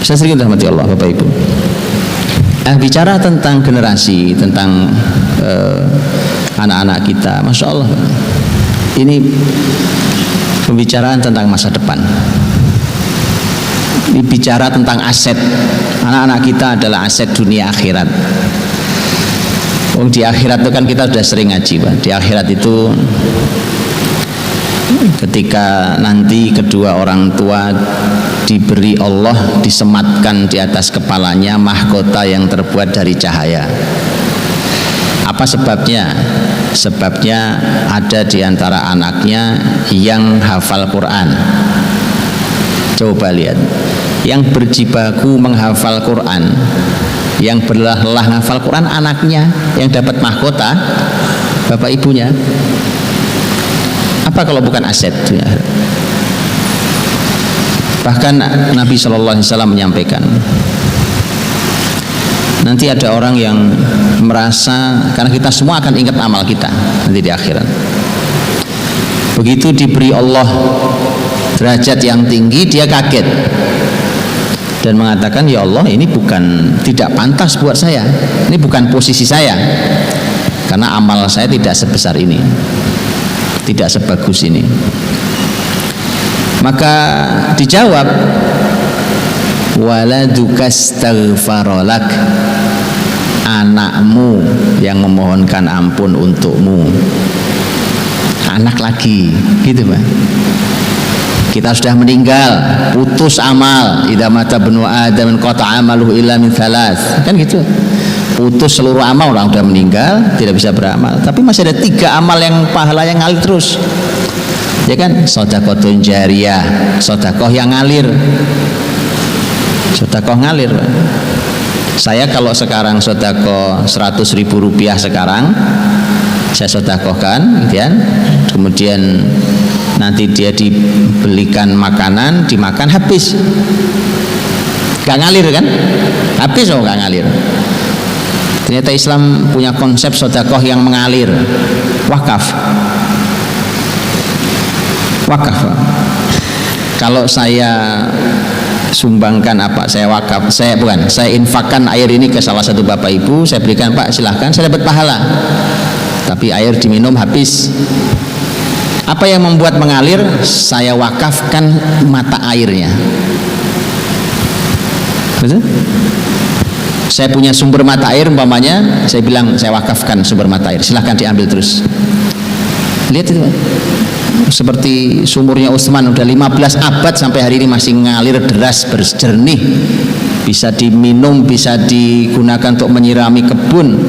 Saya sering dirahmati Allah, Bapak Ibu. Bicara tentang generasi, tentang anak-anak kita, Masya Allah, ini pembicaraan tentang masa depan. Ini bicara tentang aset. Anak-anak kita adalah aset dunia akhirat. Di akhirat itu kan kita sudah sering ngaji, Pak. Di akhirat itu ketika nanti kedua orang tua diberi Allah, disematkan di atas kepalanya mahkota yang terbuat dari cahaya. Apa sebabnya? Sebabnya ada di antara anaknya yang hafal Quran. Coba lihat, yang berjibaku menghafal Quran, yang berlelah-lelah menghafal Quran, anaknya yang dapat mahkota, bapak ibunya. Apa kalau bukan aset? Bahkan Nabi SAW menyampaikan, nanti ada orang yang merasa, karena kita semua akan ingat amal kita nanti di akhirat. Begitu diberi Allah derajat yang tinggi, dia kaget dan mengatakan, ya Allah, ini bukan, tidak pantas buat saya, ini bukan posisi saya, karena amal saya tidak sebesar ini, tidak sebagus ini. Maka dijawab, waladuka astaghfaralak, anakmu yang memohonkan ampun untukmu. Anak lagi, gitu Pak. Kita sudah meninggal, putus amal. Idza mata bnu adam qata amaluhu illa min thalath. Kan gitu. Putus seluruh amal, orang sudah meninggal, tidak bisa beramal. Tapi masih ada 3 amal yang pahala yang ngalir terus. Ya kan, sedekahun jariyah, sedekah yang ngalir. Sedekah ngalir. Saya kalau sekarang sedekah 100.000 rupiah sekarang, saya sedekahkan, gitu kan? Kemudian nanti dia dibelikan makanan, dimakan, habis. Gak ngalir kan? Habis oh, gak ngalir. Ternyata Islam punya konsep sedekah yang mengalir, wakaf. Wakaf. Kalau saya sumbangkan apa, saya wakaf, saya infakkan air ini ke salah satu bapak ibu, saya berikan, Pak silahkan, saya dapat pahala. Tapi air diminum habis. Apa yang membuat mengalir? Saya wakafkan mata airnya. Betul? Saya punya sumber mata air, umpamanya saya bilang saya wakafkan sumber mata air, silahkan diambil terus. Lihat itu, seperti sumurnya Utsman, udah 15 abad sampai hari ini masih ngalir deras, berjernih, bisa diminum, bisa digunakan untuk menyirami kebun.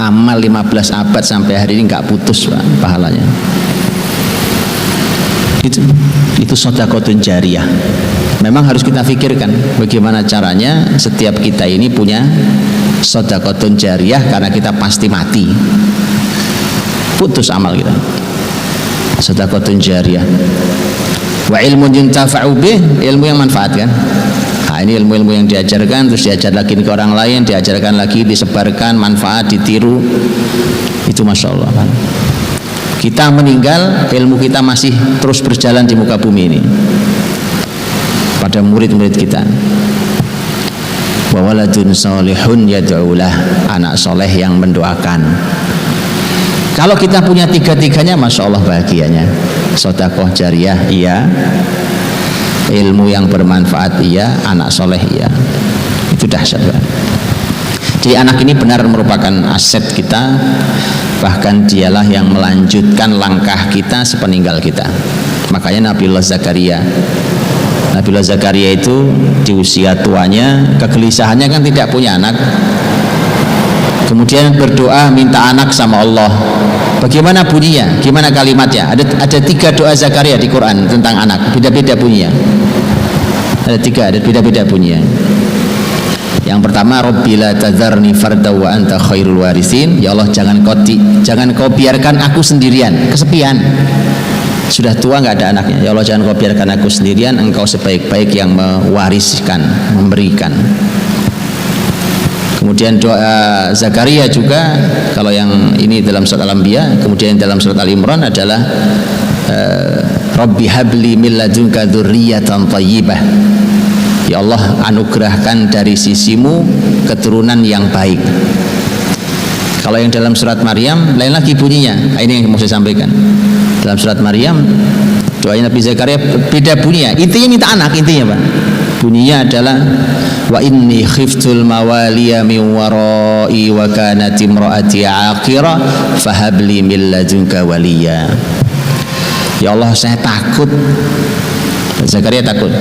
Amal 15 abad sampai hari ini nggak putus, Pak, pahalanya. Itu sedekahun jariyah. Memang harus kita pikirkan bagaimana caranya setiap kita ini punya sedekahun jariyah, karena kita pasti mati, putus amal kita. Sedekahun jariyah. Wa ilmun yuntafa'u bih, ilmu yang manfaat kan. Nah, ini ilmu-ilmu yang diajarkan, terus diajar lagi ke orang lain, diajarkan lagi, disebarkan, manfaat, ditiru. Itu Masya Allah kan. Kita meninggal, ilmu kita masih terus berjalan di muka bumi ini pada murid-murid kita. Wa waladun salihun yad'ulah, anak soleh yang mendoakan. Kalau kita punya 3-tiganya, Masya Allah bahagianya. Sedekah jariyah iya, ilmu yang bermanfaat iya, anak soleh iya. Itu dahsyat. Jadi anak ini benar merupakan aset kita, bahkan dialah yang melanjutkan langkah kita sepeninggal kita. Makanya Nabiullah Zakaria itu di usia tuanya, kegelisahannya kan tidak punya anak, kemudian berdoa minta anak sama Allah. Bagaimana bunyinya? Gimana kalimatnya? Ada 3 doa Zakaria di Quran tentang anak, beda-beda bunyinya. Ada 3, ada beda-beda bunyinya. Yang pertama, Rabbi la tadzarni farda wa anta khairul warisin. Ya Allah, jangan kau biarkan aku sendirian, kesepian. Sudah tua nggak ada anaknya. Ya Allah, jangan kau biarkan aku sendirian, engkau sebaik-baik yang mewariskan, memberikan. Kemudian doa Zakaria juga, kalau yang ini dalam surat Al-Anbiya, kemudian dalam surat Al-Imran adalah Rabbi habli min ladunka dzurriyyatan thayyibah. Ya Allah, anugerahkan dari sisimu keturunan yang baik. Kalau yang dalam surat Maryam lain lagi bunyinya. Ini yang mau saya sampaikan. Dalam surat Maryam doanya Nabi Zakaria beda bunyinya. Intinya minta anak, intinya Pak. Bunyinya adalah wa inni khiftul mawaliya min warai wa kanat imraati aqira fahabli min ladunka waliya. Ya Allah, saya takut. Zakaria takut.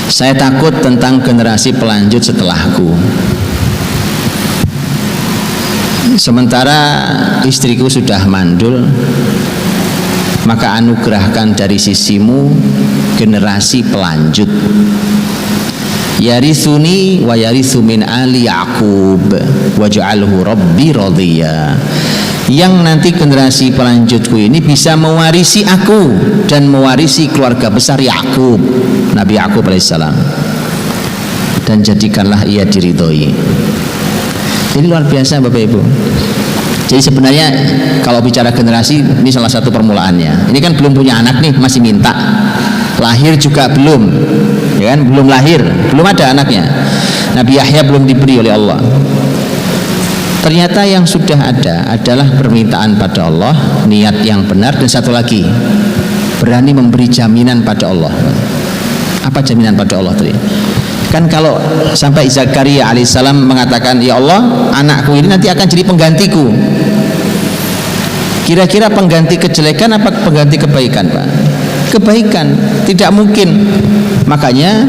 Saya takut tentang generasi pelanjut setelahku. Sementara istriku sudah mandul, maka anugerahkan dari sisimu generasi pelanjut. Yarithuni wa yarithu min ali Yaqub waj'alhu rabbi radhiya. Yang nanti generasi pelanjutku ini bisa mewarisi aku dan mewarisi keluarga besar Yakub, Nabi Yakub alaihissalam, dan jadikanlah ia diridhoi. Jadi luar biasa Bapak Ibu. Jadi sebenarnya kalau bicara generasi, ini salah satu permulaannya. Ini kan belum punya anak nih, masih minta. Lahir juga belum, ya kan? Belum lahir, belum ada anaknya. Nabi Yahya belum diberi oleh Allah. Ternyata yang sudah ada adalah permintaan pada Allah, niat yang benar, dan satu lagi, berani memberi jaminan pada Allah. Apa jaminan pada Allah tadi? Kan kalau sampai Zakaria alaihissalam mengatakan, ya Allah, anakku ini nanti akan jadi penggantiku. Kira-kira pengganti kejelekan apa pengganti kebaikan Pak? Kebaikan. Tidak mungkin. Makanya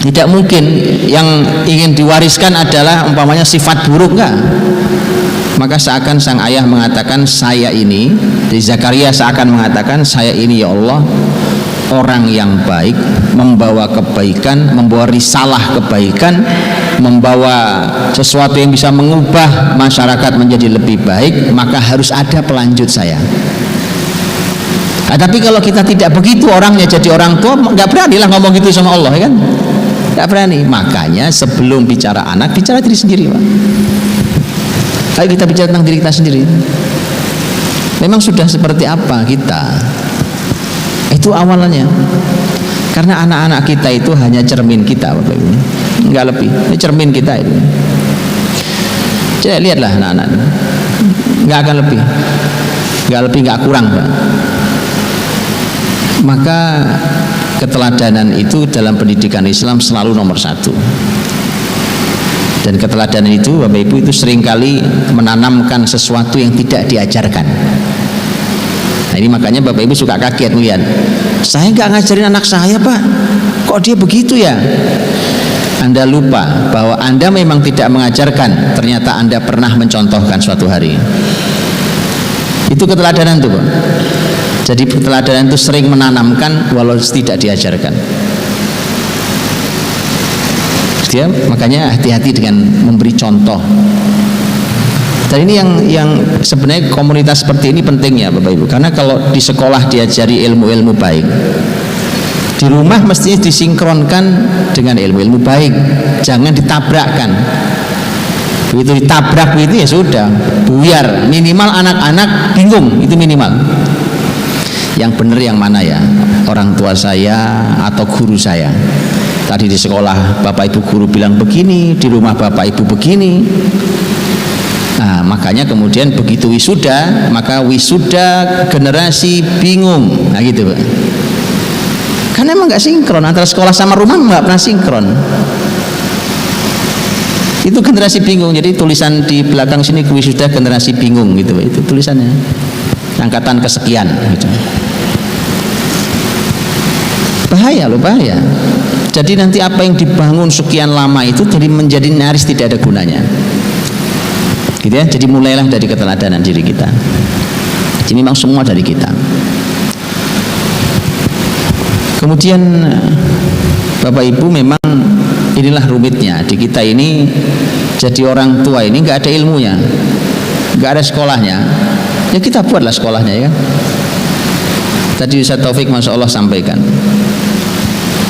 tidak mungkin yang ingin diwariskan adalah umpamanya sifat buruk, enggak. Maka seakan sang ayah mengatakan, saya ini, di Zakaria seakan mengatakan, saya ini ya Allah orang yang baik, membawa kebaikan, membawa risalah kebaikan, membawa sesuatu yang bisa mengubah masyarakat menjadi lebih baik, maka harus ada pelanjut saya. Nah, tapi kalau kita tidak begitu orangnya, jadi orang tua, nggak berani lah ngomong gitu sama Allah, ya kan? Nggak berani. Makanya sebelum bicara anak, bicara diri sendiri Pak. Ayo kita bicara tentang diri kita sendiri. Memang sudah seperti apa kita? Itu awalnya. Karena anak-anak kita itu hanya cermin kita Bapak Ibu, enggak lebih. Ini cermin kita itu. Jadi lihatlah anak-anak, enggak akan lebih, enggak kurang Pak. Maka keteladanan itu dalam pendidikan Islam selalu nomor satu. Dan keteladanan itu Bapak Ibu itu seringkali menanamkan sesuatu yang tidak diajarkan. Nah, ini makanya Bapak Ibu suka kaget melihat, saya nggak ngajarin anak saya Pak, kok dia begitu ya? Anda lupa bahwa Anda memang tidak mengajarkan, ternyata Anda pernah mencontohkan suatu hari. Itu keteladanan tuh Pak. Jadi keteladanan itu sering menanamkan walau tidak diajarkan. Dia makanya hati-hati dengan memberi contoh. Dan ini yang sebenarnya komunitas seperti ini pentingnya Bapak Ibu, karena kalau di sekolah diajari ilmu-ilmu baik, di rumah mestinya disinkronkan dengan ilmu-ilmu baik, jangan ditabrakkan. Begitu ditabrak itu ya sudah buyar, minimal anak-anak bingung, itu minimal. Yang benar yang mana ya? Orang tua saya atau guru saya? Tadi di sekolah Bapak Ibu guru bilang begini, di rumah Bapak Ibu begini. Nah, makanya kemudian begitu wisuda, maka wisuda generasi bingung. Nah gitu Pak. Karena emang nggak sinkron antara sekolah sama rumah, nggak pernah sinkron. Itu generasi bingung. Jadi tulisan di belakang sini wisuda generasi bingung gitu Pak. Itu tulisannya. Angkatan kesekian gitu. Bahaya loh, bahaya. Jadi nanti apa yang dibangun sekian lama itu jadi menjadi nyaris tidak ada gunanya. Gitu ya. Jadi mulailah dari keteladanan diri kita. Jadi memang semua dari kita. Kemudian Bapak Ibu, memang inilah rumitnya di kita ini. Jadi orang tua ini nggak ada ilmunya, nggak ada sekolahnya. Ya kita buatlah sekolahnya ya. Tadi Ustaz Taufik Masya Allah sampaikan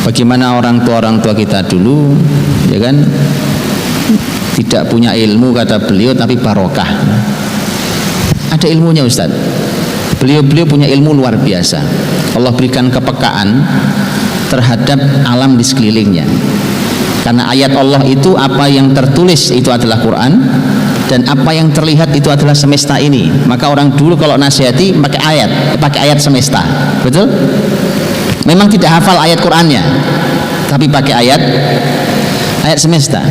bagaimana orang tua kita dulu, ya kan, tidak punya ilmu kata beliau, tapi barokah. Ada ilmunya Ustaz. Beliau punya ilmu luar biasa. Allah berikan kepekaan terhadap alam di sekelilingnya. Karena ayat Allah itu apa yang tertulis itu adalah Quran, dan apa yang terlihat itu adalah semesta ini. Maka orang dulu kalau nasihati pakai ayat semesta, betul? Memang tidak hafal ayat Qurannya, tapi pakai ayat semesta.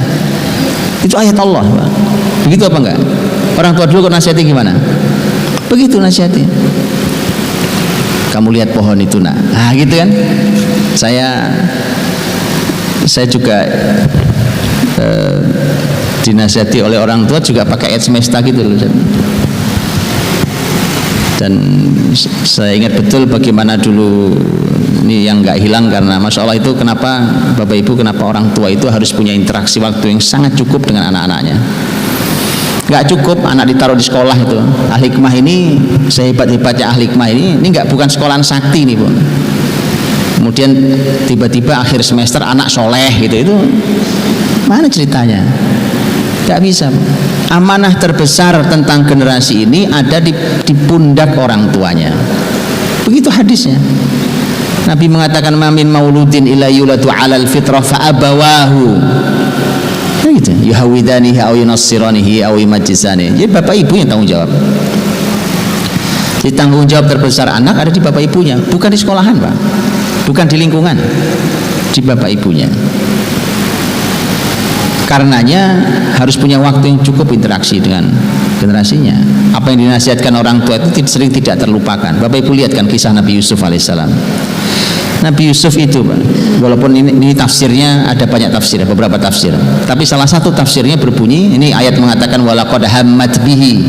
Itu ayat Allah, Pak. Begitu apa enggak? Orang tua dulu kalau nasihati gimana? Begitu nasihati. Kamu lihat pohon itu, nak. Nah, gitu kan? Saya juga dinasihati oleh orang tua juga pakai ayat semesta gitu loh. Dan saya ingat betul bagaimana dulu ini yang nggak hilang, karena Masya Allah itu kenapa Bapak Ibu, kenapa orang tua itu harus punya interaksi waktu yang sangat cukup dengan anak-anaknya. Nggak cukup anak ditaruh di sekolah itu. Al-Hikmah ini, sehebat-hebatnya Al-Hikmah ini nggak, bukan sekolahan sakti nih, Bu. Kemudian tiba-tiba akhir semester anak soleh gitu, itu mana ceritanya? Gak bisa. Amanah terbesar tentang generasi ini ada di pundak orang tuanya. Begitu hadisnya. Nabi mengatakan mamin mauludin illa yuladu alal fitrah fa abawahu. Nah gitu. Yuhawidanihi aw yunassiranihi aw yumajjisanihi. Jadi bapak ibunya tanggung jawab. Jadi tanggung jawab terbesar anak ada di bapak ibunya, bukan di sekolahan, Pak. Bukan di lingkungan, di bapak ibunya. Karenanya harus punya waktu yang cukup interaksi dengan generasinya. Apa yang dinasihatkan orang tua itu sering tidak terlupakan. Bapak Ibu lihat kan kisah Nabi Yusuf alaihissalam. Nabi Yusuf itu, walaupun ini tafsirnya ada banyak tafsir, beberapa tafsir, tapi salah satu tafsirnya berbunyi, ini ayat mengatakan walaqad hammat bihi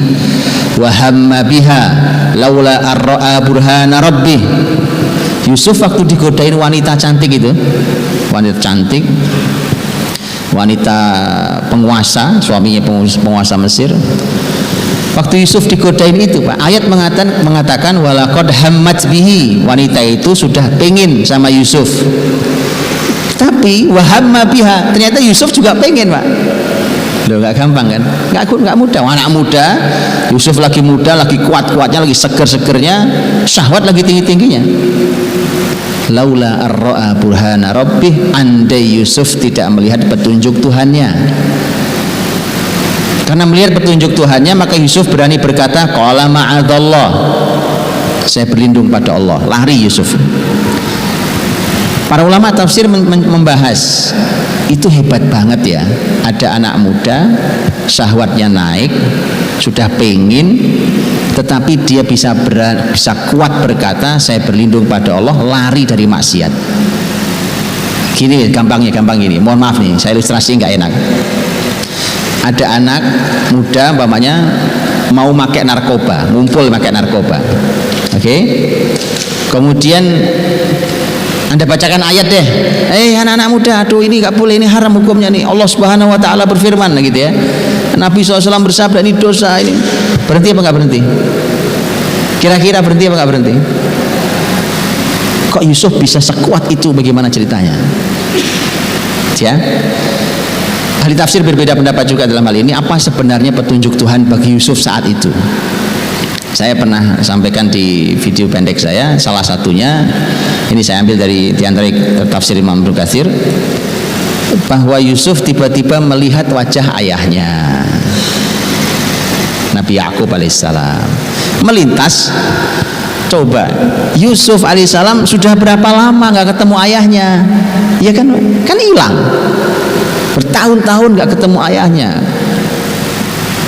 wa hamma biha laula ar-ra'a burhana rabbih. Yusuf waktu digodain wanita cantik itu, wanita cantik, wanita penguasa, suaminya penguasa Mesir. Waktu Yusuf digodain itu, Pak, ayat mengatakan walaqad hammat bihi, wanita itu sudah pengen sama Yusuf. Tapi wahamma biha, ternyata Yusuf juga pengen, Pak. Loh, nggak gampang kan? Nggak mudah. Anak muda, Yusuf lagi muda, lagi kuat-kuatnya, lagi seger-segernya, syahwat lagi tinggi-tingginya. Laula ar-ra'a burhana rabbih, andai Yusuf tidak melihat petunjuk Tuhannya. Karena melihat petunjuk Tuhannya, maka Yusuf berani berkata qala ma'adallah, saya berlindung pada Allah. Lari Yusuf. Para ulama tafsir membahas itu hebat banget ya, ada anak muda syahwatnya naik, sudah pengen, tetapi dia bisa kuat berkata saya berlindung pada Allah, lari dari maksiat. Gini gampang gini, mohon maaf nih saya ilustrasi nggak enak. Ada anak muda umpamanya mau pakai narkoba, ngumpul pakai narkoba, oke? Kemudian Anda bacakan ayat deh, anak-anak muda, aduh ini nggak boleh, ini haram hukumnya nih. Allah Subhanahu Wa Taala berfirman, gitu ya. Nabi SAW bersabda ini dosa, ini berhenti apa nggak berhenti? Kira-kira berhenti apa nggak berhenti? Kok Yusuf bisa sekuat itu? Bagaimana ceritanya? Ya, ahli tafsir berbeda pendapat juga dalam hal ini. Apa sebenarnya petunjuk Tuhan bagi Yusuf saat itu? Saya pernah sampaikan di video pendek saya, salah satunya ini saya ambil dari diantara tafsir Imam Ibnu Katsir, bahwa Yusuf tiba-tiba melihat wajah ayahnya, Nabi Yakub alaihissalam, melintas. Coba Yusuf alaihissalam sudah berapa lama nggak ketemu ayahnya? Ya kan hilang, bertahun-tahun nggak ketemu ayahnya.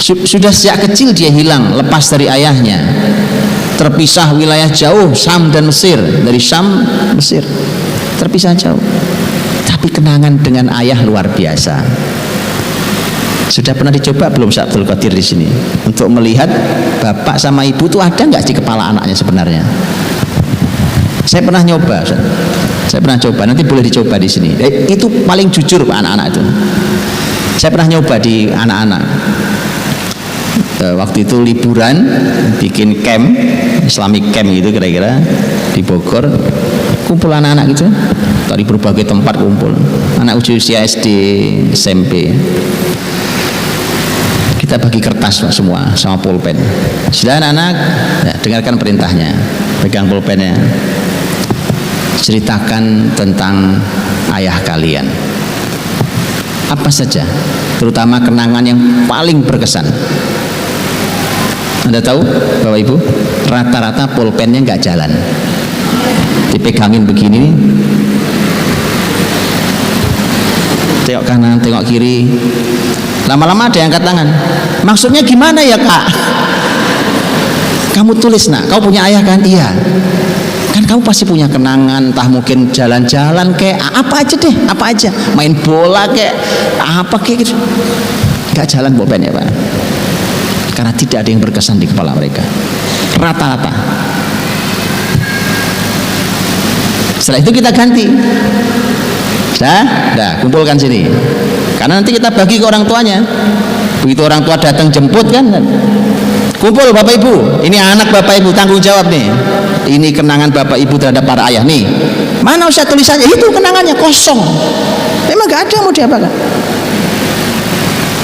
Sudah sejak kecil dia hilang, lepas dari ayahnya, terpisah wilayah jauh, Syam dan Mesir. Dari Syam, Mesir, terpisah jauh. Tapi kenangan dengan ayah luar biasa. Sudah pernah dicoba belum Syekh Abdul Qadir di sini untuk melihat bapak sama ibu itu ada nggak di kepala anaknya sebenarnya? Saya pernah nyoba, saya pernah coba. Nanti boleh dicoba di sini. Itu paling jujur Pak anak-anak itu. Saya pernah nyoba di anak-anak. Waktu itu liburan, bikin camp, Islamic camp gitu kira-kira di Bogor, kumpul anak-anak gitu dari berbagai tempat kumpul, anak usia SD, SMP. Kita bagi kertas semua sama pulpen. Sudah anak-anak, ya, dengarkan perintahnya, pegang pulpennya. ceritakan tentang ayah kalian. Apa saja, terutama kenangan yang paling berkesan. Anda tahu Bapak Ibu, rata-rata pulpennya nggak jalan, dipegangin begini, tengok kanan, tengok kiri, lama-lama ada yang angkat tangan. Maksudnya gimana ya Kak? Kamu tulis nak, kau punya ayah kan? Iya. Kan kamu pasti punya kenangan, entah mungkin jalan-jalan kayak apa aja deh, apa aja, main bola kayak apa kayak gitu. Gak jalan pulpennya Pak, karena tidak ada yang berkesan di kepala mereka, rata-rata. Setelah itu kita ganti. Dah, kumpulkan sini. Karena nanti kita bagi ke orang tuanya. Begitu orang tua datang jemput kan, kumpul Bapak Ibu. Ini anak Bapak Ibu, tanggung jawab nih. Ini kenangan Bapak Ibu terhadap para ayah nih. Mana usah tulisannya? Itu kenangannya kosong. Memang gak ada mau diapakan.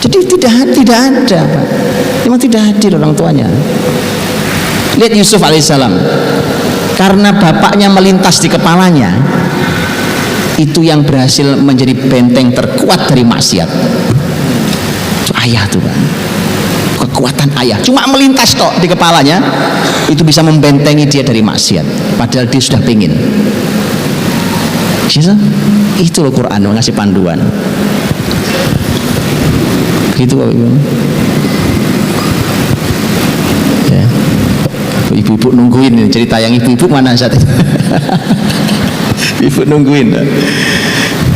Jadi tidak ada, Pak. Memang tidak hadir orang tuanya. Lihat Yusuf alaihissalam. Karena bapaknya melintas di kepalanya, itu yang berhasil menjadi benteng terkuat dari maksiat. Itu ayah tuh Pak, kekuatan ayah cuma melintas toh di kepalanya, itu bisa membentengi dia dari maksiat, padahal dia sudah pingin. Itu loh Quran mengasih panduan. Begitu Bapak Ibu ya. Ibu-ibu nungguin cerita yang ibu-ibu mana saat itu. Ibu nungguin.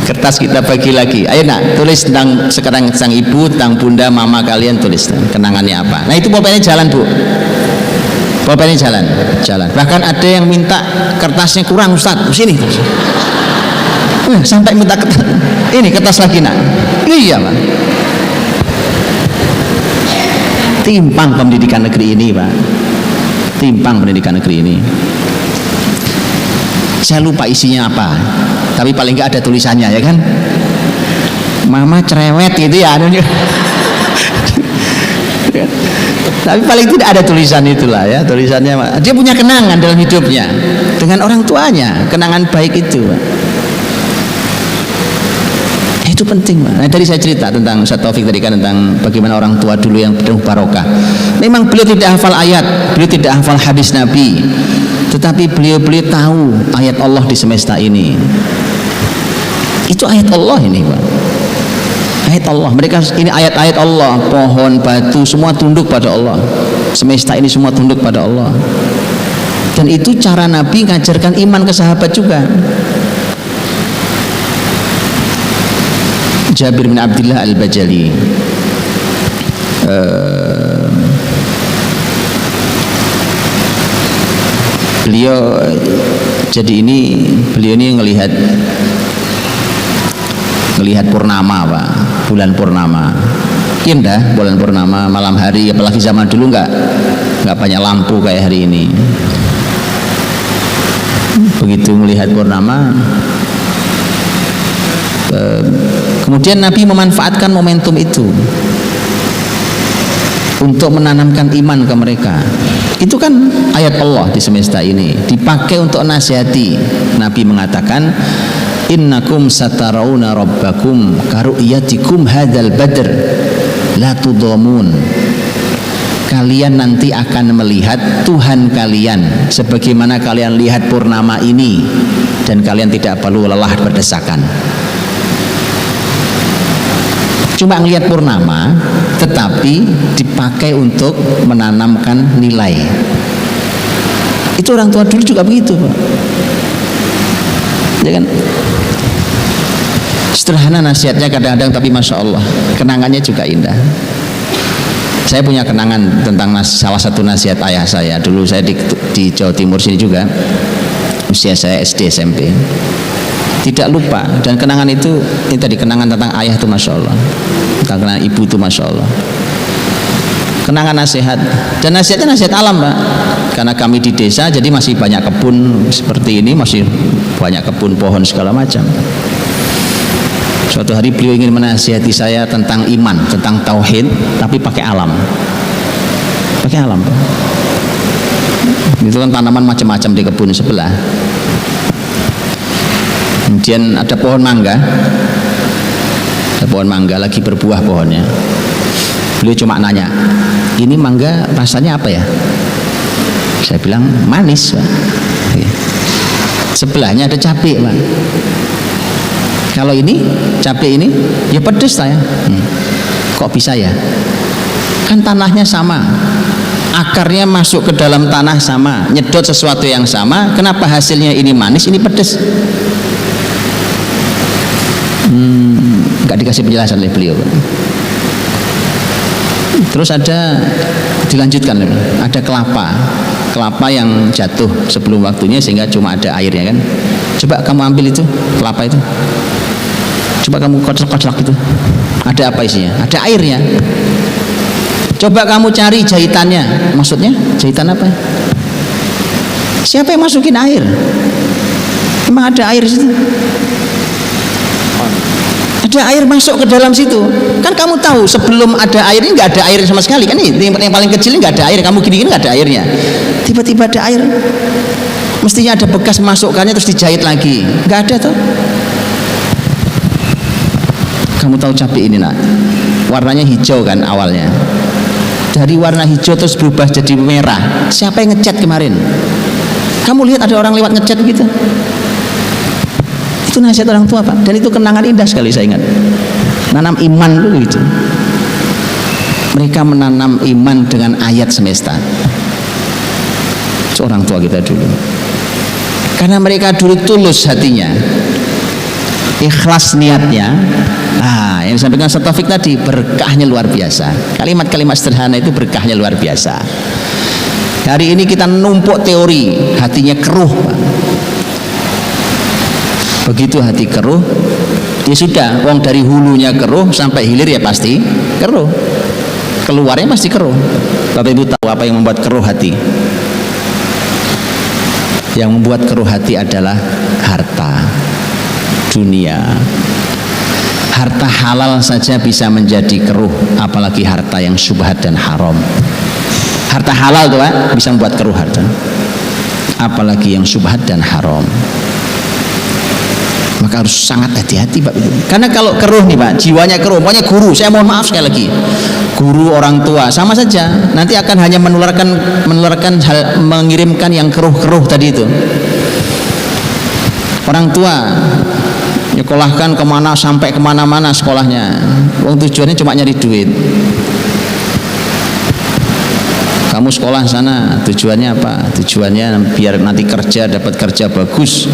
Kertas kita bagi lagi. Ayo nak, tulis tentang sekarang sang ibu, tentang bunda, mama kalian, tulis kenangannya apa. Nah itu pulpennya jalan Bu. Pulpennya jalan. Bahkan ada yang minta kertasnya kurang Ustaz. Sini. Sampai minta kertas. Ini kertas lagi nak. Iya Pak. Timpang pendidikan negeri ini Pak. Timpang pendidikan negeri ini. Saya lupa isinya apa, tapi paling nggak ada tulisannya ya kan. Mama cerewet gitu ya. Tapi paling tidak ada tulisan itulah ya, tulisannya. Dia punya kenangan dalam hidupnya dengan orang tuanya, kenangan baik itu. Itu penting. Nah, tadi saya cerita tentang Ustaz Taufik tadi kan, tentang bagaimana orang tua dulu yang penuh barokah. Memang beliau tidak hafal ayat, beliau tidak hafal hadis Nabi, tetapi beliau tahu ayat Allah di semesta ini. Itu ayat Allah ini Pak. Ayat Allah. Mereka ini ayat-ayat Allah. Pohon, batu, semua tunduk pada Allah. Semesta ini semua tunduk pada Allah. Dan itu cara Nabi ngajarkan iman ke sahabat juga. Jabir bin Abdullah Al-Bajali, beliau ini ngelihat purnama Pak, bulan purnama. Indah bulan purnama malam hari, apalagi zaman dulu nggak banyak lampu kayak hari ini. Begitu melihat purnama, kemudian Nabi memanfaatkan momentum itu untuk menanamkan iman ke mereka. Itu kan ayat Allah di semesta ini dipakai untuk nasihati. Nabi mengatakan, innakum satarawna rabbakum karu'yatikum hadzal badr la tudhamun. Kalian nanti akan melihat Tuhan kalian sebagaimana kalian lihat purnama ini, dan kalian tidak perlu lelah berdesakan. Cuma ngelihat purnama, tetapi dipakai untuk menanamkan nilai. Itu orang tua dulu juga begitu Pak, ya kan? Sederhana nasihatnya kadang-kadang, tapi masya Allah kenangannya juga indah. Saya punya kenangan tentang salah satu nasihat ayah saya. Dulu saya di Jawa Timur sini juga, usia saya SD SMP. Tidak lupa, dan kenangan itu ini tadi, kenangan tentang ayah itu masya Allah, tentang kenangan ibu itu masya Allah. Kenangan nasihat, dan nasihatnya nasihat alam Pak. Karena kami di desa, jadi masih banyak kebun seperti ini, masih banyak kebun pohon segala macam. Suatu hari beliau ingin menasihati saya tentang iman, tentang tauhid, tapi pakai alam. Pakai alam Pak. Itu kan tanaman macam-macam di kebun sebelah. Kemudian ada pohon mangga, lagi berbuah pohonnya. Beliau cuma nanya, ini mangga rasanya apa ya? Saya bilang manis, Pak. Sebelahnya ada cabai, Pak. Kalau ini cabai ini ya pedes saya. Kok bisa ya? Kan tanahnya sama, akarnya masuk ke dalam tanah sama, nyedot sesuatu yang sama, kenapa hasilnya ini manis, ini pedes? Nggak dikasih penjelasan oleh beliau. Terus dilanjutkan, ada kelapa yang jatuh sebelum waktunya sehingga cuma ada airnya kan. Coba kamu ambil itu kelapa itu, coba kamu kocok-kocok itu, ada apa isinya? Ada airnya. Coba kamu cari jahitannya, maksudnya jahitan apa? Siapa yang masukin air? Emang ada air di situ? Ada air masuk ke dalam situ. Kan kamu tahu sebelum ada air ini nggak ada air sama sekali kan? Ini yang paling kecil ini nggak ada air. Kamu gini-gini nggak ada airnya. Tiba-tiba ada air. Mestinya ada bekas masukkannya terus dijahit lagi. Nggak ada tuh. Kamu tahu cabai ini nak? Warnanya hijau kan awalnya. Dari warna hijau terus berubah jadi merah. Siapa yang ngecat kemarin? Kamu lihat ada orang lewat ngecat gitu? Itu nasihat orang tua, Pak. Dan itu kenangan indah sekali saya ingat. Menanam iman dulu gitu. Mereka menanam iman dengan ayat semesta. Itu orang tua kita dulu. Karena mereka dulu tulus hatinya, ikhlas niatnya. Nah, yang disampaikan Ustaz Taufik tadi, berkahnya luar biasa. Kalimat-kalimat sederhana itu berkahnya luar biasa. Hari ini kita numpuk teori, hatinya keruh, Pak. Begitu hati keruh, ya sudah, wong dari hulunya keruh sampai hilir ya pasti keruh. Keluarnya pasti keruh. Bapak Ibu tahu apa yang membuat keruh hati? Yang membuat keruh hati adalah harta, dunia. Harta halal saja bisa menjadi keruh, apalagi harta yang syubhat dan haram. Harta halal tuh, Pak, bisa membuat keruh harta, apalagi yang syubhat dan haram. Maka harus sangat hati-hati, Pak. Karena kalau keruh nih, Pak, jiwanya keruh, pokoknya guru, saya mohon maaf sekali lagi, guru, orang tua sama saja, nanti akan hanya menularkan hal, mengirimkan yang keruh-keruh tadi itu. Orang tua nyekolahkan kemana sampai kemana-mana sekolahnya, wong tujuannya cuma nyari duit. Kamu sekolah sana tujuannya apa? Tujuannya biar nanti kerja, dapat kerja bagus.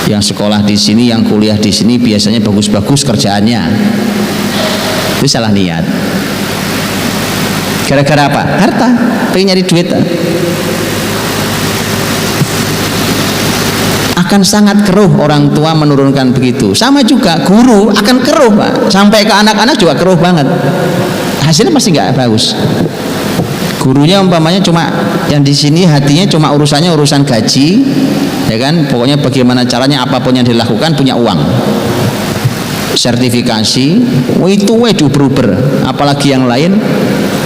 Yang sekolah di sini, yang kuliah di sini biasanya bagus-bagus kerjaannya. Itu salah niat. Gara-gara apa? Harta, pengen nyari duit. Akan sangat keruh orang tua menurunkan begitu. Sama juga guru akan keruh, Pak. Sampai ke anak-anak juga keruh banget. Hasilnya pasti nggak bagus. Gurunya umpamanya cuma yang di sini hatinya cuma urusannya urusan gaji, ya kan? Pokoknya bagaimana caranya apapun yang dilakukan punya uang. Sertifikasi, itu diuber-uber. Apalagi yang lain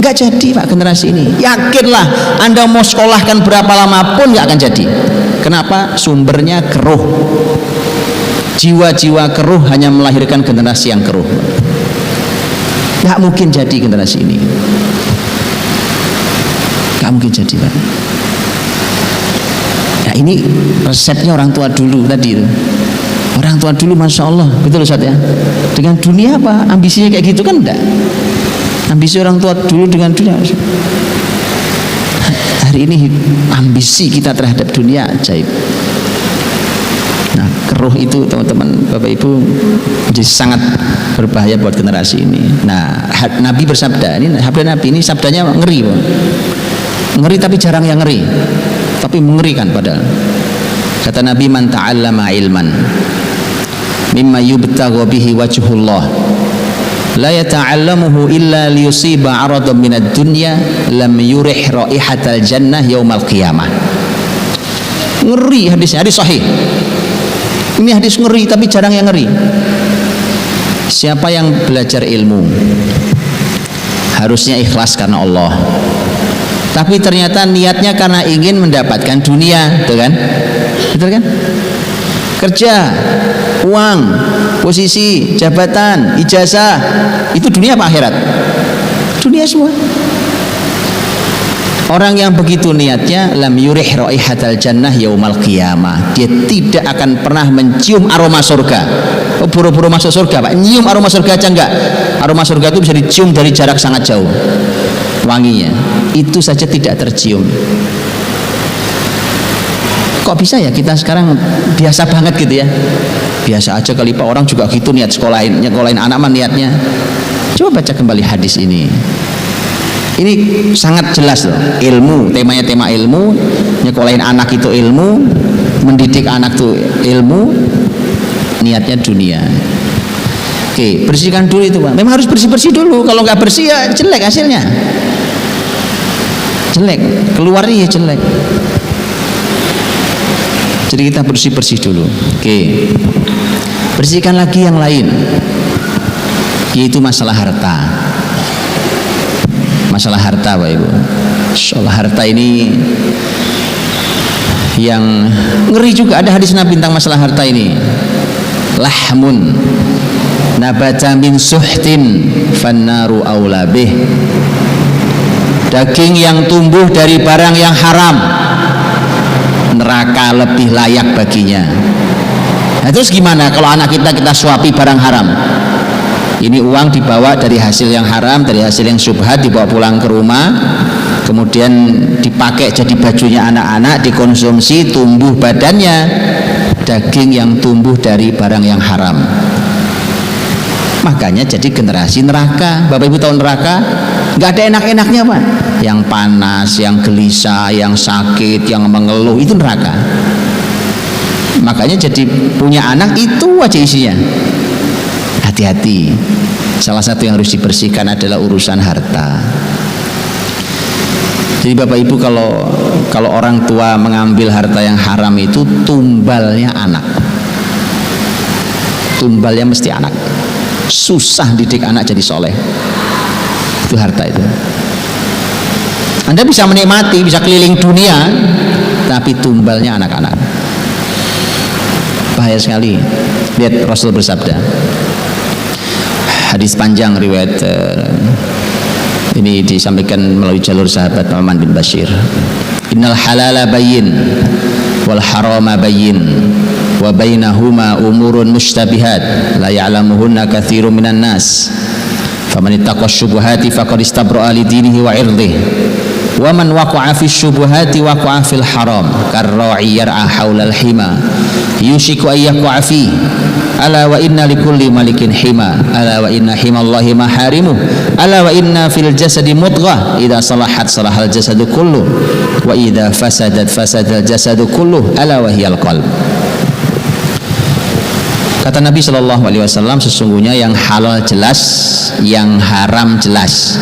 nggak jadi, Pak, generasi ini. Yakinlah, Anda mau sekolahkan berapa lama pun nggak akan jadi. Kenapa? Sumbernya keruh. Jiwa-jiwa keruh hanya melahirkan generasi yang keruh. Nggak mungkin jadi generasi ini. Nggak mungkin jadi, Pak. Ya ini resepnya orang tua dulu tadi itu. Orang tua dulu Masya Allah, betul Ustaz ya. Dengan dunia apa? Ambisinya kayak gitu kan enggak? Ambisi orang tua dulu dengan dunia. Hari ini ambisi kita terhadap dunia ajaib. Nah, keruh itu teman-teman, Bapak Ibu, jadi sangat berbahaya buat generasi ini. Nah, Nabi bersabda, ini sabda Nabi, ini sabdanya ngeri, Bang. Ngeri tapi jarang yang ngeri, tapi mengerikan padahal. Kata Nabi, man ta'allama ilman mimma yubtagha bihi wajhullah la yata'allamuhu illa liyusiba 'aradan minad dunya lam yurih raihatal jannah yaumal qiyamah. Ngeri hadisnya, hadis sahih. Ini hadis ngeri tapi jarang yang ngeri. Siapa yang belajar ilmu harusnya ikhlas karena Allah, tapi ternyata niatnya karena ingin mendapatkan dunia, betul kan? Betul kan? kerja, uang, posisi, jabatan, ijazah, itu dunia apa akhirat? Dunia semua. Orang yang begitu niatnya lam yurih raihatal jannah yaumal qiyamah. Dia tidak akan pernah mencium aroma surga. Oh, buru-buru masuk surga, Pak. Nyium aroma surga aja enggak. Aroma surga itu bisa dicium dari jarak sangat jauh. Wanginya itu saja tidak tercium. Kok bisa ya kita sekarang biasa banget gitu ya? Biasa aja kali Pak, orang juga gitu niat sekolahin anak mah niatnya. Coba baca kembali hadis ini. Ini sangat jelas loh, ilmu, temanya tema ilmu, nyekolahin anak itu ilmu, mendidik anak itu ilmu, niatnya dunia. Oke, bersihkan dulu itu Pak. Memang harus bersih-bersih dulu, kalau nggak bersih ya jelek hasilnya. Jelek, keluarnya ya jelek. Jadi kita bersih-bersih dulu. Oke. Bersihkan lagi yang lain, yaitu masalah harta. Masalah harta Bapak Ibu. Soal harta ini yang ngeri juga, ada hadis Nabi tentang masalah harta ini. Lahmun nabata min suhtin fannaru aula bih. Daging yang tumbuh dari barang yang haram, neraka lebih layak baginya. Nah terus gimana kalau anak kita suapi barang haram? Ini uang dibawa dari hasil yang haram, dari hasil yang syubhat, dibawa pulang ke rumah, kemudian dipakai jadi bajunya anak-anak, dikonsumsi, tumbuh badannya. Daging yang tumbuh dari barang yang haram, makanya jadi generasi neraka. Bapak Ibu tahu neraka nggak ada enak-enaknya Pak. Yang panas, yang gelisah, yang sakit, yang mengeluh, itu neraka. Makanya jadi punya anak itu aja isinya. Hati-hati. Salah satu yang harus dibersihkan adalah urusan harta. Jadi Bapak Ibu kalau orang tua mengambil harta yang haram itu tumbalnya anak. Tumbalnya mesti anak. Susah didik anak jadi soleh. Itu harta itu. Anda bisa menikmati, bisa keliling dunia, tapi tumbalnya anak-anak. Bahaya sekali. Lihat Rasul bersabda. Hadis panjang riwayat ini disampaikan melalui jalur sahabat Nu'man bin Bashir. Innal halala bayyin wal harama bayyin wa bainahuma umurun mushtabihat la ya'lamuhunna katsirun minan nas. Faman ittaqa syubhati faqad istabra'a li dinihi wa 'irdihi. Wa man waqa'a fi syubhati waqa'a fil haram karra'i yar'a haulal hima yushiku ayyaqa'a fi. Ala wa inna likulli malikin hima, ala wa inna himallahi maharimuh, ala wa inna fil jasadi mudghah idza salahat salahal jasadu kulluh wa idza fasadat fasadal jasadu kulluh ala wa hiyal qalb. Kata Nabi sallallahu alaihi wasallam, sesungguhnya yang halal jelas, yang haram jelas.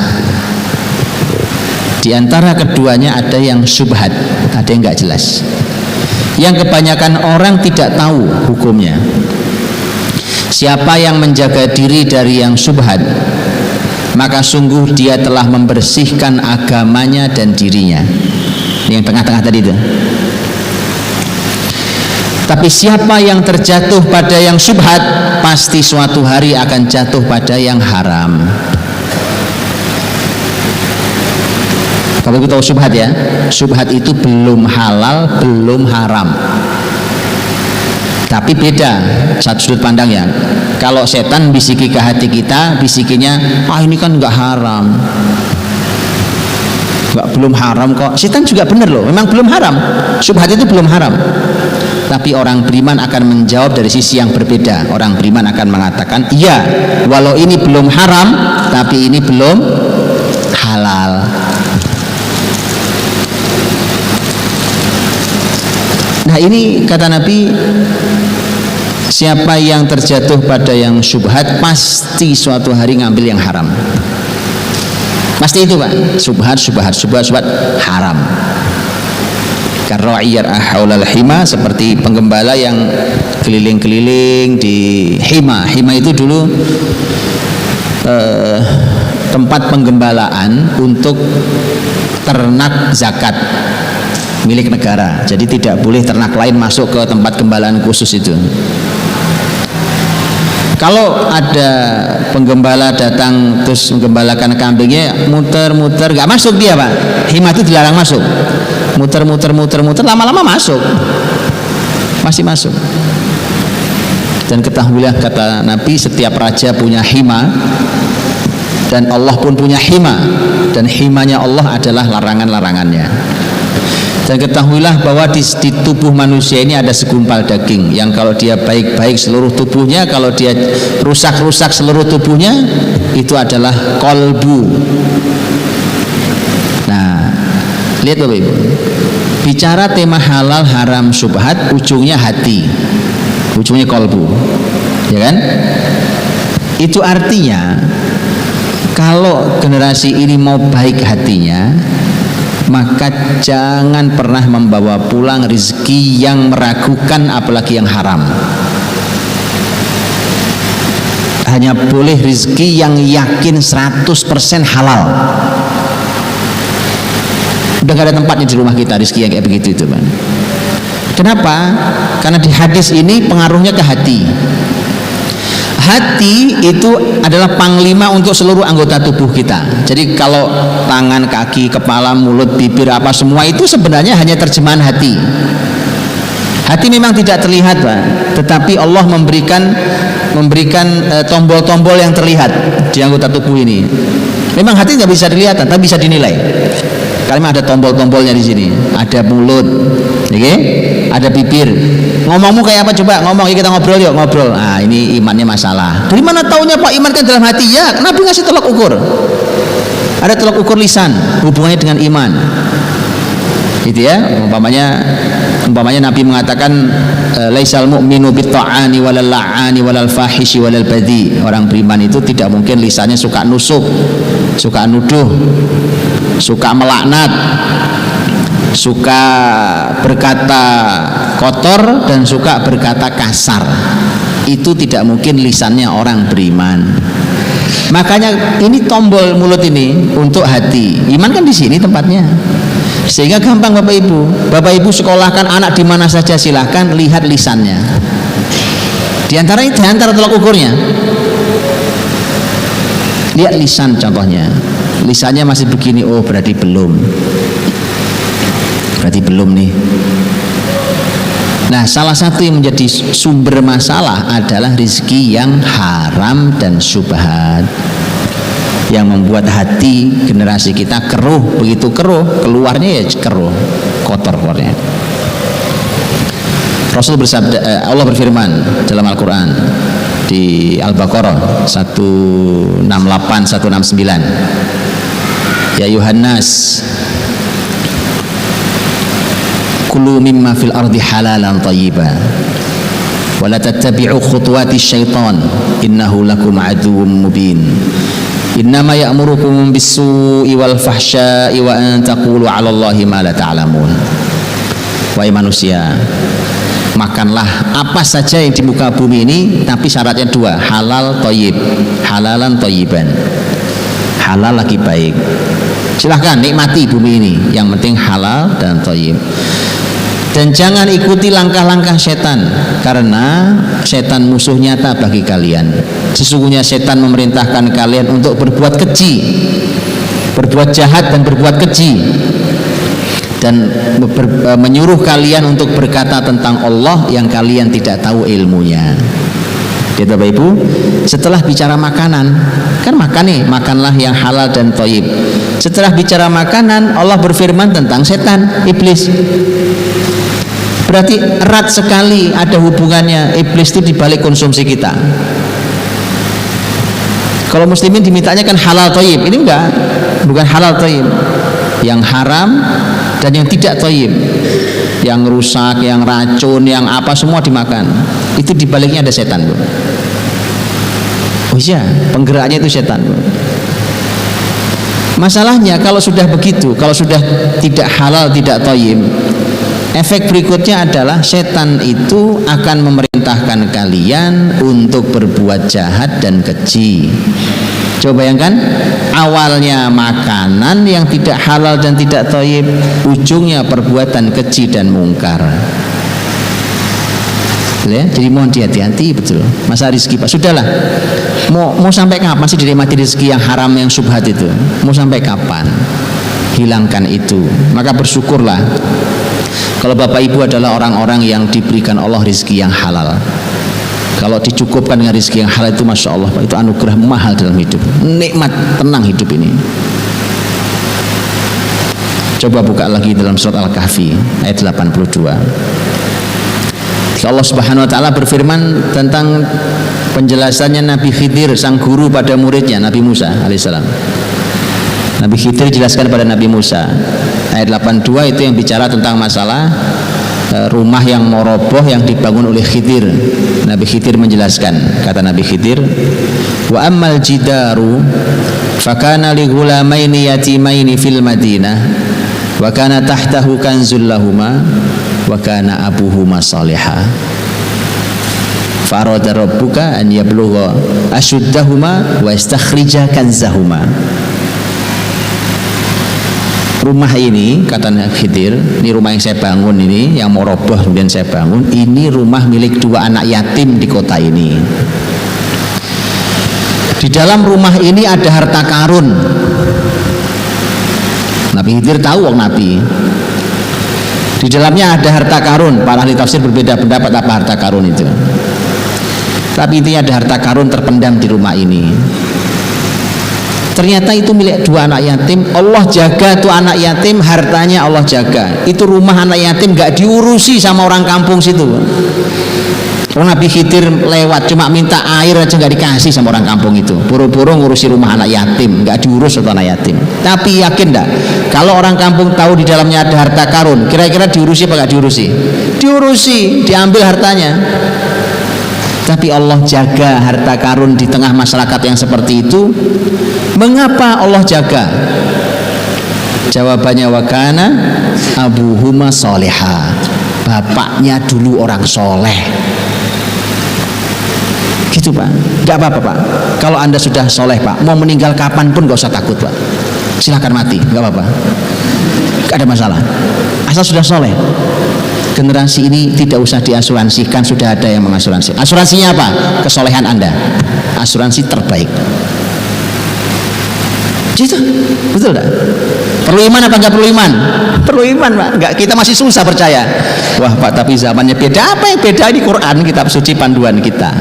Di antara keduanya ada yang syubhat, ada yang enggak jelas. Yang kebanyakan orang tidak tahu hukumnya. Siapa yang menjaga diri dari yang syubhat, maka sungguh dia telah membersihkan agamanya dan dirinya. Ini yang tengah-tengah tadi itu. Tapi siapa yang terjatuh pada yang syubhat, pasti suatu hari akan jatuh pada yang haram. Kalau kita tahu syubhat ya, syubhat itu belum halal, belum haram. Tapi beda satu sudut pandangnya. Kalau setan bisiki ke hati kita, bisikinya, ini kan nggak haram, belum haram kok. Setan juga benar loh, memang belum haram. Syubhat itu belum haram. Tapi orang beriman akan menjawab dari sisi yang berbeda. Orang beriman akan mengatakan, iya, walau ini belum haram, tapi ini belum halal. Nah ini kata Nabi, siapa yang terjatuh pada yang syubhat pasti suatu hari ngambil yang haram. Pasti itu Pak, syubhat haram. Karena haulal hima, seperti penggembala yang keliling-keliling di hima. Hima itu dulu tempat penggembalaan untuk ternak zakat. milik negara. Jadi tidak boleh ternak lain masuk ke tempat gembalaan khusus itu. Kalau ada penggembala datang terus menggembalakan kambingnya, muter-muter nggak masuk dia, Pak. Hima itu dilarang masuk. Muter-muter lama-lama masuk. Masih masuk. Dan ketahuilah, kata Nabi, setiap raja punya hima dan Allah pun punya hima, dan himanya Allah adalah larangan-larangannya. Dan ketahuilah bahwa di tubuh manusia ini ada segumpal daging yang kalau dia baik-baik seluruh tubuhnya, kalau dia rusak-rusak seluruh tubuhnya, itu adalah kolbu. Nah, lihat Bapak Ibu, bicara tema halal haram syubhat, ujungnya hati, ujungnya kolbu, ya kan? Itu artinya kalau generasi ini mau baik hatinya, maka jangan pernah membawa pulang rezeki yang meragukan, apalagi yang haram. Hanya boleh rezeki yang yakin 100% halal. Udah gak ada tempatnya di rumah kita rezeki yang kayak begitu itu, Bang. Kenapa? Karena di hadis ini pengaruhnya ke hati. Hati itu adalah panglima untuk seluruh anggota tubuh kita. Jadi kalau tangan, kaki, kepala, mulut, bibir, apa semua itu sebenarnya hanya terjemahan hati. Hati memang tidak terlihat, Pak, tetapi Allah memberikan tombol-tombol yang terlihat di anggota tubuh ini. Memang hati nggak bisa dilihat, tapi bisa dinilai. Karena ada tombol-tombolnya di sini. Ada mulut, okay? Ada bibir. Ngomongmu kayak apa coba? Ngomong, ya kita ngobrol yuk, ngobrol. Nah, ini imannya masalah. Dari mana taunya Pak iman kan dalam hati? Ya, Nabi ngasih tolak ukur. Ada tolak ukur lisan, hubungannya dengan iman. Gitu ya. Umpamanya Nabi mengatakan laisal mu'minu bitta'ani walal la'ani walal fahishi walal badhi. Orang beriman itu tidak mungkin lisannya suka nusuk, suka nuduh, suka melaknat, suka berkata kotor, dan suka berkata kasar. Itu tidak mungkin lisannya orang beriman. Makanya ini tombol mulut ini untuk hati. Iman kan di sini tempatnya. Sehingga gampang Bapak Ibu. Bapak Ibu sekolahkan anak di mana saja, silahkan lihat lisannya. Di antara tolak ukurnya. Lihat lisan contohnya. Lisannya masih begini, oh berarti belum. Berarti belum nih. Nah, salah satu yang menjadi sumber masalah adalah rezeki yang haram dan syubhat, yang membuat hati generasi kita keruh. Begitu keruh, keluarnya ya keruh, kotor keluarnya. Rasul bersabda, Allah berfirman dalam Al-Quran di Al-Baqarah 168 169, ya Yuhannas kulu mimma fil ardi halalan thayyiban wa la tattabi'u khutuwatis syaitan innahu lakum aduwwum mubin innama ya'murukum bis-su'i wal fahsya'i wa an taqulu 'ala Allahi ma la ta'lamun. Wahai manusia, makanlah apa saja yang di muka bumi ini, tapi syaratnya dua, halal thayyib, halalan thayyiban. Halal lagi baik. Silahkan nikmati bumi ini, yang penting halal dan thayyib. Dan jangan ikuti langkah-langkah setan, karena setan musuh nyata bagi kalian. Sesungguhnya setan memerintahkan kalian untuk berbuat keji, berbuat jahat dan berbuat keji, dan menyuruh kalian untuk berkata tentang Allah yang kalian tidak tahu ilmunya. Gitu Bapak Ibu. Setelah bicara makanan, kan makan nih, makanlah yang halal dan thayyib. Setelah bicara makanan, Allah berfirman tentang setan, iblis. Berarti erat sekali ada hubungannya iblis itu dibalik konsumsi kita. Kalau muslimin dimintanya kan halal thayyib, ini enggak, bukan halal thayyib. Yang haram dan yang tidak thayyib, yang rusak, yang racun, yang apa semua dimakan. Itu dibaliknya ada setan, Bu. Oh iya, penggeraknya itu setan, Bu. Masalahnya kalau sudah begitu, kalau sudah tidak halal, tidak thayyib, efek berikutnya adalah setan itu akan memerintahkan kalian untuk berbuat jahat dan keji. Coba bayangkan, awalnya makanan yang tidak halal dan tidak thayyib, ujungnya perbuatan keji dan mungkar. Ya, jadi mohon hati-hati betul. Masa rezeki Pak, sudahlah. Mau sampai kapan sih dinikmati rezeki yang haram, yang syubhat itu? Mau sampai kapan? Hilangkan itu. Maka bersyukurlah kalau Bapak Ibu adalah orang-orang yang diberikan Allah rezeki yang halal. Kalau dicukupkan dengan rezeki yang halal itu, masya Allah Pak, itu anugerah mahal dalam hidup. Nikmat tenang hidup ini. Coba buka lagi dalam surat Al-Kahfi ayat 82. Allah Subhanahu wa taala berfirman tentang penjelasannya Nabi Khidir, sang guru pada muridnya Nabi Musa alaihissalam. Nabi Khidir jelaskan pada Nabi Musa. Ayat 82 itu yang bicara tentang masalah rumah yang mau roboh yang dibangun oleh Khidir. Nabi Khidir menjelaskan, kata Nabi Khidir, wa ammal jidaru fakana li ghulamaini yatimaini fil Madinah wa kana tahtahu kanzul lahuma wa kana abuhuma salihah farada rabbuka an yablugha ashuddahuma wa istakhrija kanzahuma. Rumah ini, kata Khidir, ini rumah yang saya bangun ini, yang mau roboh kemudian saya bangun, ini rumah milik dua anak yatim di kota ini. Di dalam rumah ini ada harta karun. Nabi Khidir tahu orang Nabi. Di dalamnya ada harta karun. Para ahli tafsir berbeda pendapat apa harta karun itu. Tapi intinya ada harta karun terpendam di rumah ini. Ternyata itu milik dua anak yatim. Allah jaga tuh anak yatim, hartanya Allah jaga. Itu rumah anak yatim gak diurusi sama orang kampung situ. Nabi Khidir lewat cuma minta air aja gak dikasih sama orang kampung itu. Buru-buru ngurusi rumah anak yatim, gak diurus sama anak yatim. Tapi yakin gak? Kalau orang kampung tahu di dalamnya ada harta karun, kira-kira diurusi apa gak diurusi? Diurusi, diambil hartanya. Tapi Allah jaga harta karun di tengah masyarakat yang seperti itu. Mengapa Allah jaga? Jawabannya wakana abuhuma soleha. Bapaknya dulu orang soleh. Gitu Pak. Gak apa-apa Pak. Kalau Anda sudah soleh Pak, mau meninggal kapanpun gak usah takut Pak. Silahkan mati, gak apa-apa. Gak ada masalah. Asal sudah soleh. Generasi ini tidak usah diasuransikan, sudah ada yang mengasuransi. Asuransinya apa? Kesolehan Anda. Asuransi terbaik. Gitu, betul tak? Perlu iman apa enggak perlu iman? Perlu iman Pak. Enggak, kita masih susah percaya. Wah Pak, tapi zamannya beda. Apa yang beda? Ini Quran, kitab suci panduan kita.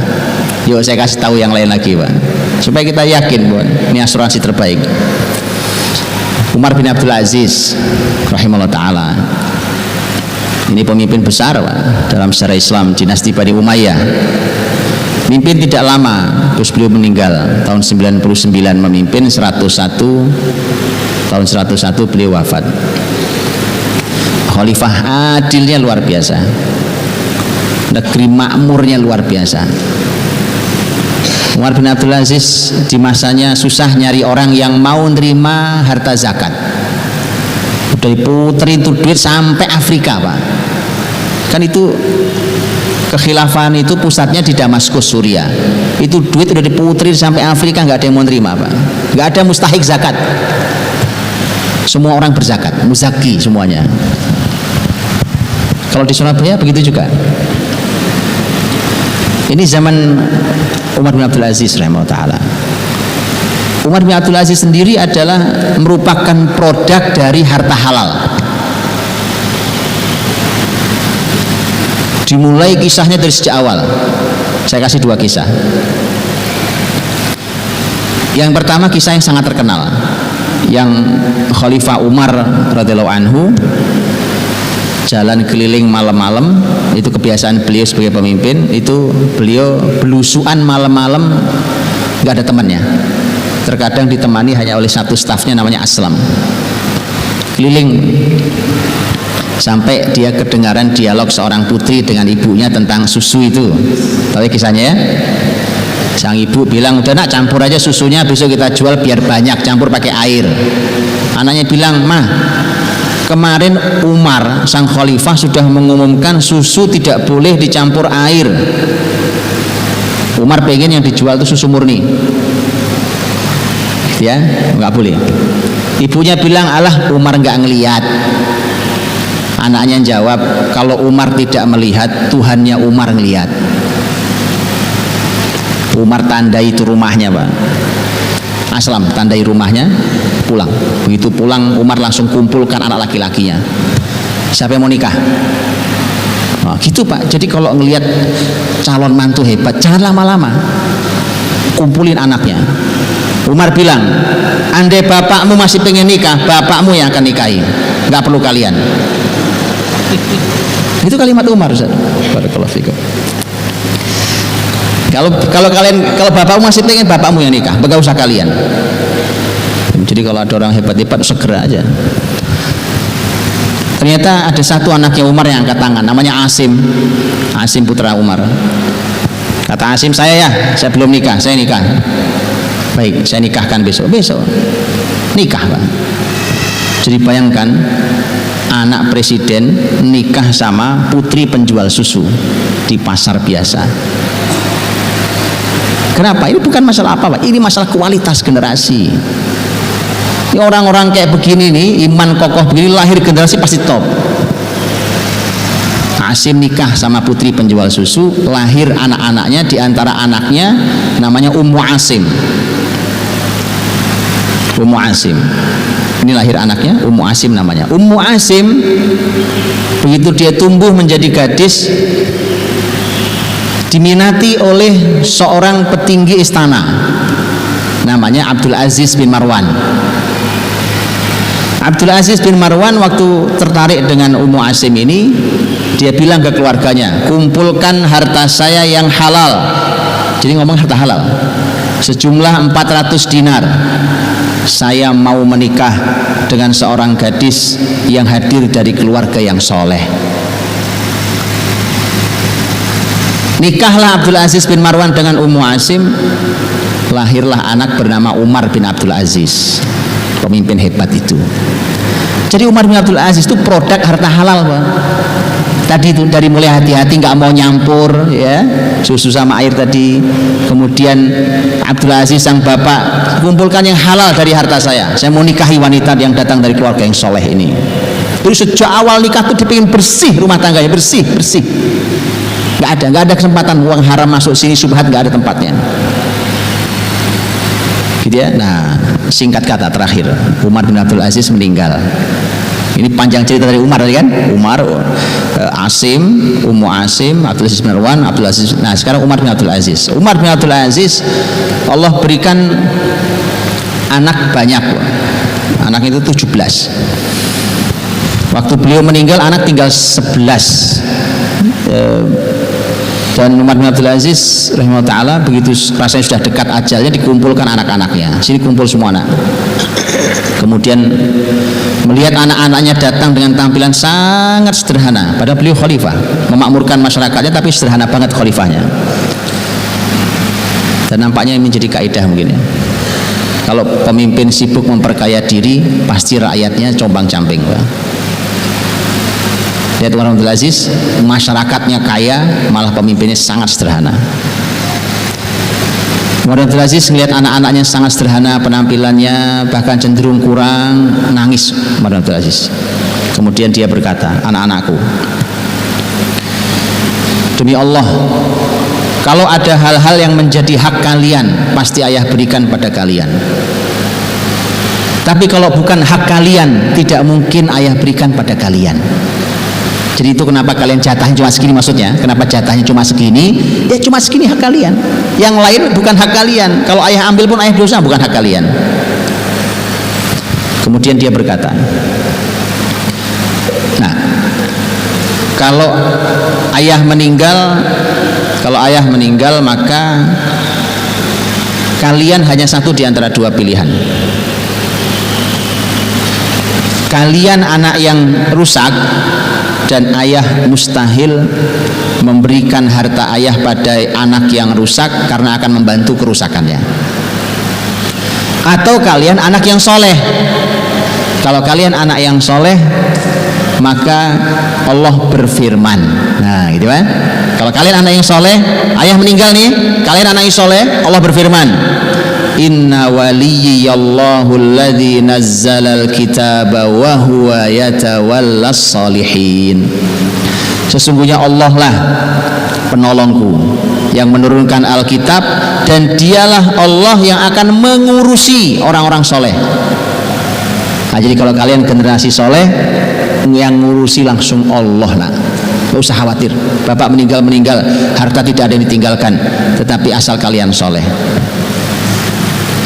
Yuk saya kasih tahu yang lain lagi Pak, supaya kita yakin Pak, ini asuransi terbaik. Umar bin Abdul Aziz rahimahullah ta'ala, ini pemimpin besar Pak, dalam sejarah Islam, dinasti Bani Umayyah. Mimpin tidak lama, terus beliau meninggal tahun 99, memimpin 101, tahun 101 beliau wafat. Khalifah adilnya luar biasa, negeri makmurnya luar biasa. Umar bin Abdul Aziz di masanya susah nyari orang yang mau nerima harta zakat. Udah diputerin tuh duit sampai Afrika Pak. Kan itu kekhilafahan itu pusatnya di Damaskus, Suriah. Itu duit udah diputerin sampai Afrika, nggak ada yang mau nerima Pak. Nggak ada mustahik zakat. Semua orang berzakat, muzaki semuanya. Kalau di Surabaya begitu juga. Ini zaman Umar bin Abdul Aziz rahimahullah ta'ala. Umar bin Abdul Aziz sendiri adalah merupakan produk dari harta halal. Dimulai kisahnya dari sejak awal. Saya kasih dua kisah. Yang pertama kisah yang sangat terkenal, yang Khalifah Umar radhiyallahu anhu jalan keliling malam-malam, itu kebiasaan beliau sebagai pemimpin. Itu beliau belusuan malam-malam, nggak ada temannya. Terkadang ditemani hanya oleh satu stafnya namanya Aslam. Keliling sampai dia kedengaran dialog seorang putri dengan ibunya tentang susu itu. Tahu ya kisahnya ya? Sang ibu bilang, udah nak campur aja susunya, besok kita jual biar banyak, campur pakai air. Anaknya bilang, mah kemarin Umar sang khalifah sudah mengumumkan susu tidak boleh dicampur air. Umar pengen yang dijual itu susu murni. Ya, nggak boleh. Ibunya bilang, alah Umar nggak ngelihat. Anaknya jawab, kalau Umar tidak melihat, Tuhannya Umar ngelihat. Umar tandai itu rumahnya, Pak. Aslam, tandai rumahnya, pulang. Begitu pulang, Umar langsung kumpulkan anak laki-lakinya. Siapa yang mau nikah? Nah, gitu Pak. Jadi kalau ngelihat calon mantu hebat, jangan lama-lama. Kumpulin anaknya. Umar bilang, andai bapakmu masih pengen nikah, bapakmu yang akan nikahi, nggak perlu kalian. Itu kalimat Umar, Ustaz. Barakallahu fikum. Kalau bapakmu masih pengen, bapakmu yang nikah, nggak usah kalian. Jadi kalau ada orang hebat-hebat, segera aja. Ternyata ada satu anaknya Umar yang angkat tangan, namanya Asim putra Umar. Kata Asim, saya belum nikah, saya nikah. Baik, saya nikahkan besok nikah, Pak. Jadi bayangkan, anak presiden nikah sama putri penjual susu di pasar biasa. Kenapa? Ini bukan masalah apa, Pak. Ini masalah kualitas generasi. Ini orang-orang kayak begini nih, iman kokoh begini, lahir generasi pasti top. Asim nikah sama putri penjual susu, lahir anak-anaknya, di antara anaknya namanya Ummu Asim. Ummu Asim. Ini lahir anaknya, Ummu Asim namanya. Ummu Asim begitu dia tumbuh menjadi gadis, diminati oleh seorang petinggi istana namanya Abdul Aziz bin Marwan. Abdul Aziz bin Marwan waktu tertarik dengan Ummu Asim ini, dia bilang ke keluarganya, kumpulkan harta saya yang halal. Jadi ngomong harta halal, sejumlah 400 dinar. Saya mau menikah dengan seorang gadis yang hadir dari keluarga yang soleh. Nikahlah Abdul Aziz bin Marwan dengan Ummu Asim. Lahirlah anak bernama Umar bin Abdul Aziz, pemimpin hebat itu. Jadi Umar bin Abdul Aziz itu produk harta halal, Pak. Tadi itu dari mulai hati-hati, nggak mau nyampur ya susu sama air tadi. Kemudian Abdul Aziz sang bapak, kumpulkan yang halal dari harta saya mau nikahi wanita yang datang dari keluarga yang soleh ini. Jadi sejak awal nikah tuh dipingin bersih rumah tangganya, bersih. Nggak ada kesempatan uang haram masuk sini, subhat nggak ada tempatnya. Gitu ya. Nah, singkat kata terakhir, Umar bin Abdul Aziz meninggal. Ini panjang cerita dari Umar tadi kan? Umar, Asim, Ummu Asim, Abdul Aziz bin Marwan, Abdul Aziz. Nah, sekarang Umar bin Abdul Aziz. Umar bin Abdul Aziz, Allah berikan anak banyak. Anak itu 17. Waktu beliau meninggal, anak tinggal 11. Dan Umar bin Abdul Aziz rahimahullah ta'ala begitu rasanya sudah dekat ajalnya, dikumpulkan anak-anaknya. Sini kumpul semua anak. Kemudian melihat anak-anaknya datang dengan tampilan sangat sederhana, padahal beliau khalifah, memakmurkan masyarakatnya, tapi sederhana banget khalifahnya. Dan nampaknya ini menjadi kaidah mungkin ya. Kalau pemimpin sibuk memperkaya diri, pasti rakyatnya combang-camping, Pak. Lihat Umar bin Abdul Aziz, masyarakatnya kaya, malah pemimpinnya sangat sederhana. Umar bin Abdul Aziz melihat anak-anaknya sangat sederhana penampilannya, bahkan cenderung kurang, nangis Umar bin Abdul Aziz. Kemudian dia berkata, anak-anakku, demi Allah, kalau ada hal-hal yang menjadi hak kalian, pasti ayah berikan pada kalian. Tapi kalau bukan hak kalian, tidak mungkin ayah berikan pada kalian. Jadi itu kenapa kalian jatahnya cuma segini, maksudnya kenapa jatahnya cuma segini, ya cuma segini hak kalian, yang lain bukan hak kalian. Kalau ayah ambil pun ayah dosa, bukan hak kalian. Kemudian dia berkata, nah, kalau ayah meninggal maka kalian hanya satu di antara dua pilihan. Kalian anak yang rusak, dan ayah mustahil memberikan harta ayah pada anak yang rusak karena akan membantu kerusakannya. Atau kalian anak yang soleh. Kalau kalian anak yang soleh, maka Allah berfirman, nah gitu kan. Kalau kalian anak yang soleh, ayah meninggal nih, kalian anak yang soleh, Allah berfirman, inna waliyallahu alladzi nazzalal kitaba wa huwa yatawallas sholihin. Sesungguhnya Allah lah penolongku yang menurunkan Alkitab, dan dialah Allah yang akan mengurusi orang-orang soleh. Nah, jadi kalau kalian generasi soleh, yang ngurusi langsung Allah lah. Gak usah khawatir, bapak meninggal, harta tidak ada yang ditinggalkan, tetapi asal kalian soleh.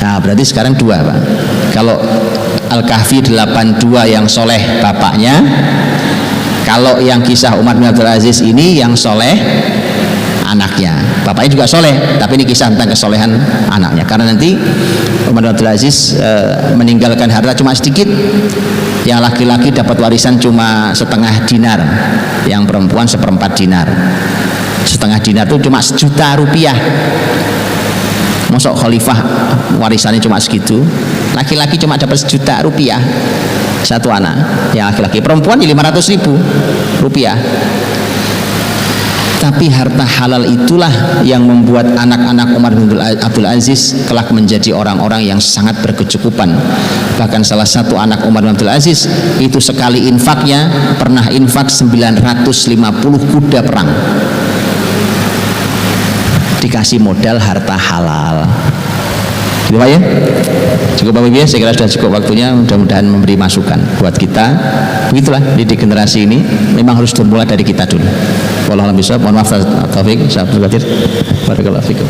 Nah, berarti sekarang dua, Pak. Kalau Al-Kahfi 82 yang soleh bapaknya, kalau yang kisah Umar bin Abdul Aziz ini yang soleh anaknya. Bapaknya juga soleh, tapi ini kisah tentang kesolehan anaknya. Karena nanti Umar bin Abdul Aziz meninggalkan harta cuma sedikit. Yang laki-laki dapat warisan cuma setengah dinar, yang perempuan seperempat dinar. Setengah dinar itu cuma 1 juta rupiah. Masuk khalifah warisannya cuma segitu. Laki-laki cuma dapat 1 juta rupiah satu anak, yang laki-laki. Perempuan 500.000 rupiah. Tapi harta halal itulah yang membuat anak-anak Umar bin Abdul Aziz kelak menjadi orang-orang yang sangat berkecukupan. Bahkan salah satu anak Umar bin Abdul Aziz itu sekali infaknya pernah infak 950 kuda perang, dikasih modal harta halal. Gitu Pak ya? Cukup Bapak Ibu ya, saya kira sudah cukup waktunya. Mudah-mudahan memberi masukan buat kita. Begitulah didik generasi ini memang harus dimulai dari kita dulu. Wallahu a'lam bishawab. Mohon maaf, taufik, barakallahu fikum.